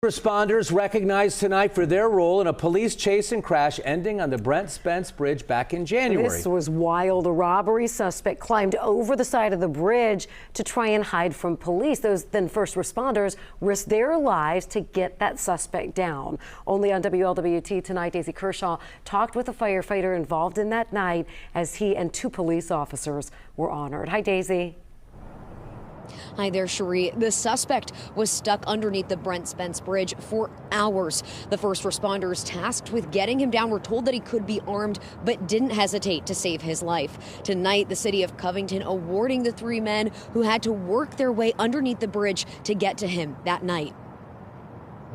Responders recognized tonight for their role in a police chase and crash ending on the Brent Spence Bridge back in January. This was wild. A robbery suspect climbed over the side of the bridge to try and hide from police. Those then first responders risked their lives to get that suspect down. Only on WLWT tonight, Daisy Kershaw talked with a firefighter involved in that night as he and 2 police officers were honored. Hi, Daisy. Hi there, Cherie. The suspect was stuck underneath the Brent Spence Bridge for hours. The first responders tasked with getting him down were told that he could be armed, but didn't hesitate to save his life. Tonight, the city of Covington awarding the 3 men who had to work their way underneath the bridge to get to him that night.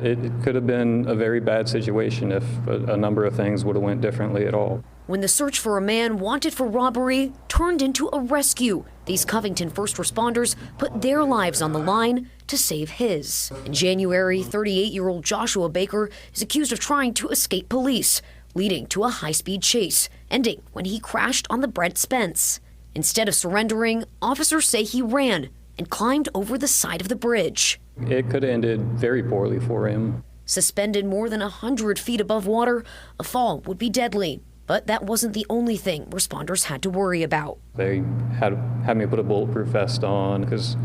It could have been a very bad situation if a number of things would have went differently at all. When the search for a man wanted for robbery turned into a rescue, these Covington first responders put their lives on the line to save his. In January, 38-year-old Joshua Baker is accused of trying to escape police, leading to a high-speed chase, ending when he crashed on the Brent Spence. Instead of surrendering, officers say he ran and climbed over the side of the bridge. It could have ended very poorly for him. Suspended more than 100 feet above water, a fall would be deadly. But that wasn't the only thing responders had to worry about. They had me put a bulletproof vest on because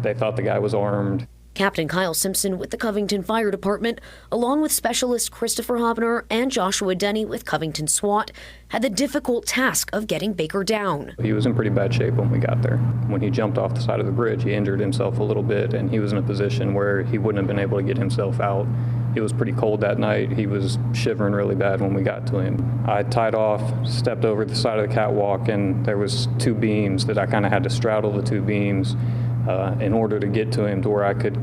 they thought the guy was armed. Captain Kyle Simpson with the Covington Fire Department, along with specialist Christopher Hobner and Joshua Denny with Covington SWAT, had the difficult task of getting Baker down. He was in pretty bad shape when we got there. When he jumped off the side of the bridge, he injured himself a little bit, and he was in a position where he wouldn't have been able to get himself out. It was pretty cold that night. He was shivering really bad when we got to him. I tied off, stepped over the side of the catwalk, and there was 2 beams that I kind of had to straddle the 2 beams in order to get to him to where I could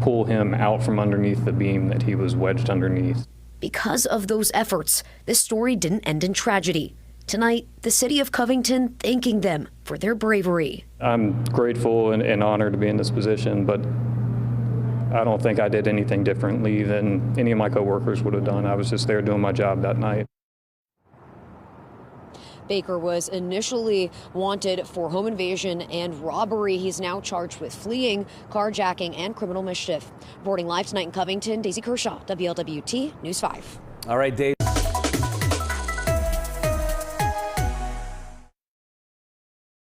pull him out from underneath the beam that he was wedged underneath. Because of those efforts, this story didn't end in tragedy. Tonight, the city of Covington thanking them for their bravery. I'm grateful and honored to be in this position, but I don't think I did anything differently than any of my coworkers would have done. I was just there doing my job that night. Baker was initially wanted for home invasion and robbery. He's now charged with fleeing, carjacking, and criminal mischief. Reporting live tonight in Covington, Daisy Kershaw, WLWT News 5. All right, Daisy.